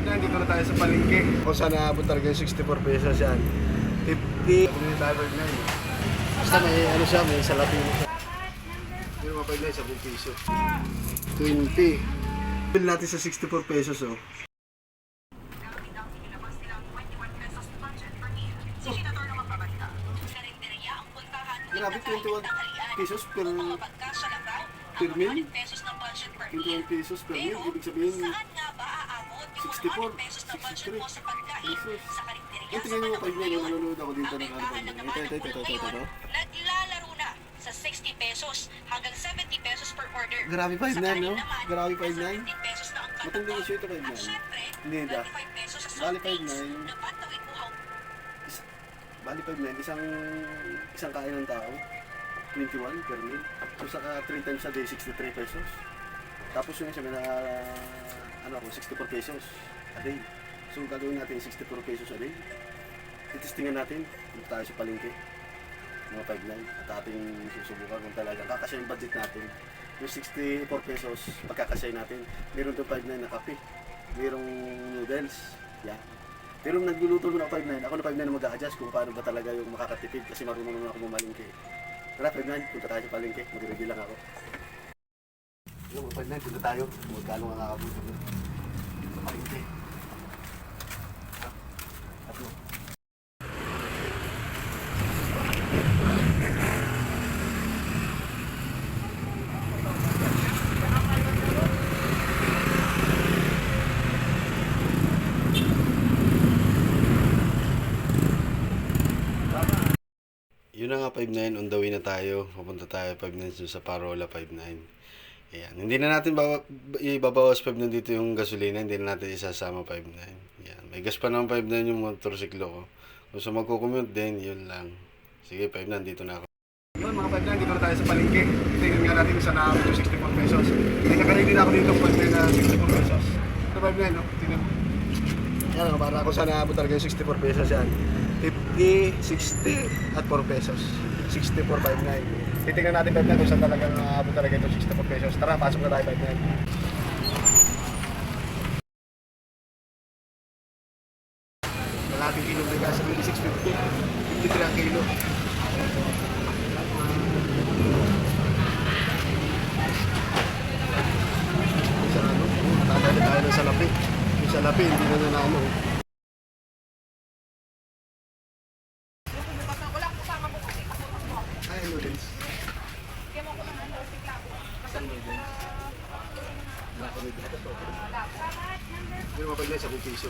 5 na, dito na tayo sa palengke. Kung saan naabot talaga yung 64 pesos yan. 50. Hindi tayo 5 na yun. Basta may ano siya, may salapin siya. Yung mga 5 na yun, 10 piso. 20. Bill natin sa 64 pesos oh. Grabe, 21 pesos per meal. 21 pesos per meal. Ibig sabihin, 64, 63 pesos. Yung tingnan mo kayo yung nanonood ako dito ng ano. Ito. Naglalaro na sa 60 pesos hanggang 70 pesos per order. Grabe 5.9 no? Grabe 5.9. 17 pesos na ang Matindi katumbang. kasi ito 5.9. At syempre, Hindi da. 25 pesos sa Bali soft drinks 5.9. na pantawid mo hawak. Bali 5.9, isang kain ng tao. 21 per meal. So sa 3 times a day, 63 pesos. Tapos yun siya, may na, ano ako, 64 pesos a day. So gagawin natin 64 pesos a day. Titistingan natin, dito tayo sa palengke. Mga 5.9 at ating susubukan kung talaga kakasya yung budget natin. Yung 64 pesos, pagkakasya natin. Meron doon 5.9 na kape. Merong noodles. Yeah. Pero nagluluto na 5.9. Ako na 5.9 na mag-a-adjust kung paano ba talaga yung makakatipid kasi marunong naman ako mamalingke. Tara 5.9, punta tayo sa palengke. Mag-ready lang ako. Yung 5.9, punta tayo. Magkano nga nakapunta doon. Sa palengke. Atlo. Yun na nga 5.9, on the way na tayo. Pupunta tayo 5.9 sa Parola 5.9. Ayan. Hindi na natin ibabawas 5.9 dito yung gasolina. Hindi na natin isasama 5.9. Ayan. May gas pa ng 5.9 yung motorsiklo ko. Kung sa magkukommute din, yun lang. Sige, 5.9 dito na ako. Yun mga 5.9, dito na tayo sa palengke. Tingnan nga natin sa naabot yung 64 pesos. May nakaready na ako dito 5.9 na 64 pesos. Ito 5.9, no? Tingnan mo. Yan, para kung saan naabot talaga yung 64 pesos yan. 50, 60 at 4 pesos. 64.59. Titingnan natin 5.9 kung saan talagang naabot talaga ito 64 pesos. Tara, pasok na tayo 5.9. Malaking kilo na gas, 26.50. 53 ang kilo. Sa ano, tatay na tayo ng salapi. Yung salapi, hindi na ano. Ay, noodles. Isang noodles. Wala ko noodles. Pero mapagay sa 10 piso.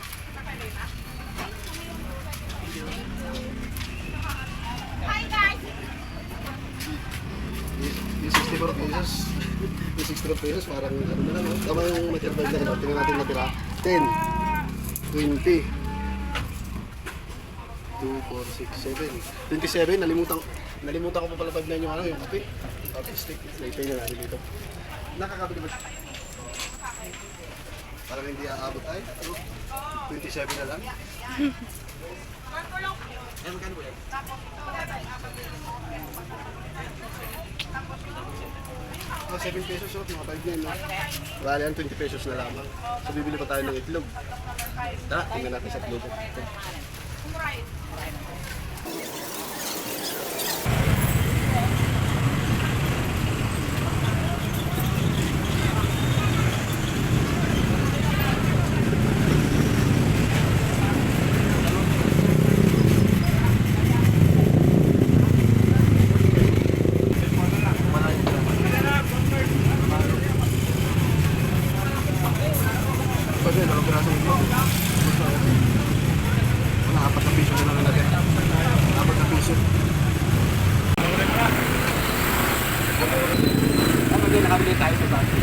Hi guys! Yung 64 pesos. Yung 64 pesos, parang ano na lang. No? Tama yung matira na ito. Tingnan natin matira. 10, 20, 2, 4, 6, 7. 27, nalimutan ko pa pala 5.9 yung ano, yung kape. Coffee stick. Naipay na natin dito. Nakakabi naman. Parang hindi aabot ay. Ano? 27 na lang. Eh, magkano po yan? Oh, 7 pesos oh, mga 5 no? Bali yan, 20 pesos na lamang. So, bibili pa tayo ng itlog. Tara, tingnan natin sa itlog. Pwede, dalawang pirasong itlog. Wala, 4 na piso na lang natin. 4 na piso. Ano din, nakabili tayo sa bago.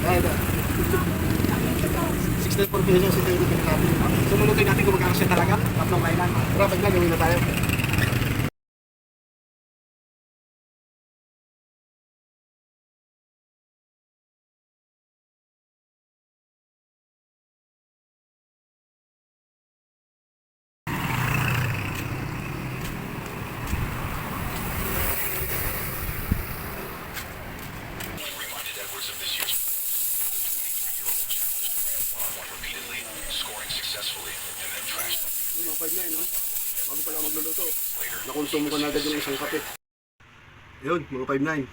Ay, 64 pesos ito yung pinakabili. Sumunutin natin kung magkakasya talaga. Tatlong kailan. Tara, pag na, gawin na tayo. Yung mga 5 na no? Bago pala magluluto. Nakonsumo ko na agad yung isang kape. Yun, mga 5.9.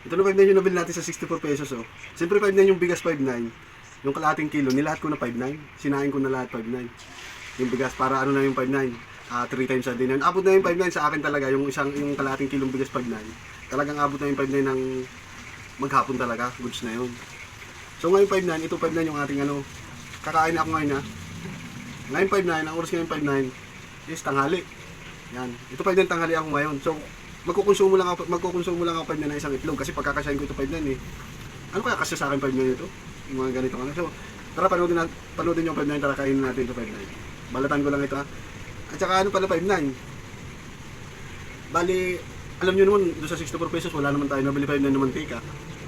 Ito na 5.9 yung nabili natin sa 64 pesos oh. Siyempre 5.9 yung bigas 5.9. Yung kalahating kilo, nilahat ko na 5.9. Sinain ko na lahat 5.9. Yung bigas para ano na yung 5.9. 3 times a day na yun. Abot na yung 5.9 sa akin talaga. Yung kalahating kilong bigas 5.9. Talagang abot na yung 5.9 ng maghapon talaga. Goods na yun. So ngayon 5.9, ito 5.9 yung ating ano. Kakain ako ngayon ha. Ngayon 5.9, ang oras ngayon 5.9 is tanghali. Yan. Ito 5.9 tanghali ako ngayon. So magkukonsumo lang ako 5.9 ng isang itlog kasi pagkakasahin ko ito 5.9 eh. Ano kaya kasi sa akin 5.9 ito? Yung mga ganito ano. So tara panoodin yung 5.9, tara kainin natin ito 5.9. Balatan ko lang ito ha. At saka ano pala 5.9? Bali, alam nyo naman, doon sa 64 pesos, wala naman tayo nabili 5.9 na mantika.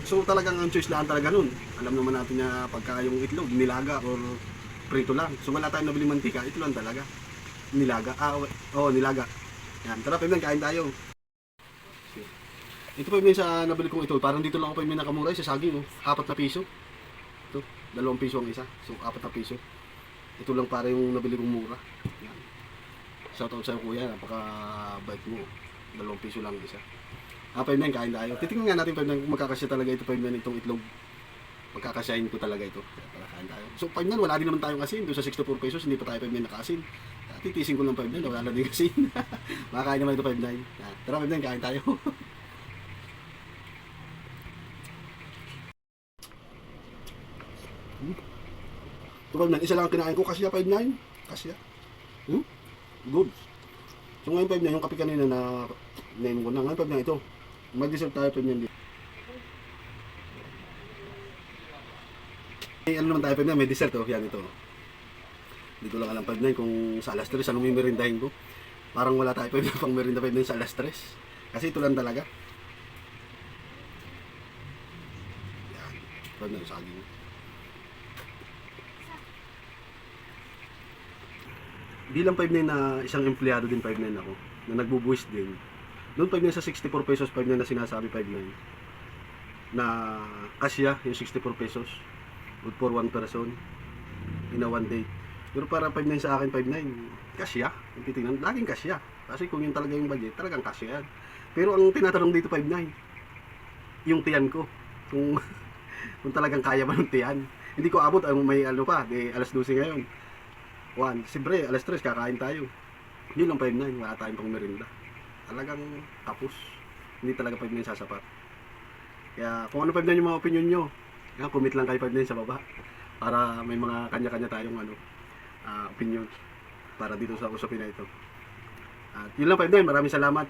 So talagang ang choice lang talaga nun. Alam naman natin na pagka yung itlog, nilaga or prito lang. So wala tayong nabili mantika, ito lang talaga. Nilaga. Nilaga. Yan, tara 5.9, kain tayo. Ito 5.9 sa nabili kong ito. Parang dito lang ako 5.9 nakamura sa saging. 4 na piso. Ito, 2 piso ang isa. So 4 na piso. Ito lang para yung nabili kong mura. Yan. Shoutout sa'yo kuya, napaka-bait mo. 2 piso lang isa. 5.9, kain tayo. Titingnan nga natin 5.9 kung magkakasya talaga ito 5.9 itong itlog. Magkakasyahin ko talaga ito. Kaya kain tayo. So 5.9, wala din naman tayong asin. Doon sa 64 pesos, hindi pa tayo 5.9 naka-asin. Titisin ko lang 5.9, wala na din asin. Makakain naman ito 5.9. Tara 5.9, kain tayo. Ito 5.9, isa lang ang kinain ko. Kasya 5.9. Kasya. Good. So ngayon 5.9, yung kape kanina na name ko na. Ngayon 5.9 ito. Mag-dessert tayo 5.9 dito. Ano naman tayo 5.9, may dessert oh. Yan ito. Hindi ko lang alam 5.9 kung sa alas 3 anong may merindahin ko. Parang wala tayo 5.9 pang merinda 5.9 sa alas 3. Kasi ito lang talaga. Yan. 5.9 saging. Bilang 5.9 na isang empleyado din 5.9 ako, na nagbubuwis din. Doon 5.9 sa 64 pesos, 5.9 na sinasabi 5.9. Na kasya yung 64 pesos. Good for one person in a one day. Pero para 5.9 sa akin 5.9, kasya. Yung titingnan, laging kasya. Kasi kung yung talaga yung budget, talagang kasya yan. Pero ang tinatanong dito 5.9, yung tiyan ko. Kung kung talagang kaya ba ng tiyan. Hindi ko abot, may ano pa, alas 12 ngayon. Siyempre, alas 3 kakain tayo. Yun lang 5.9, wala tayong pang merinda. Talagang tapos. Hindi talaga 5.9 sasapat. Kaya kung ano 5.9 yung mga opinion nyo, comment lang kayo 5.9 sa baba. Para may mga kanya-kanya tayong opinion para dito sa usapin na ito. At yun lang 5.9, maraming salamat.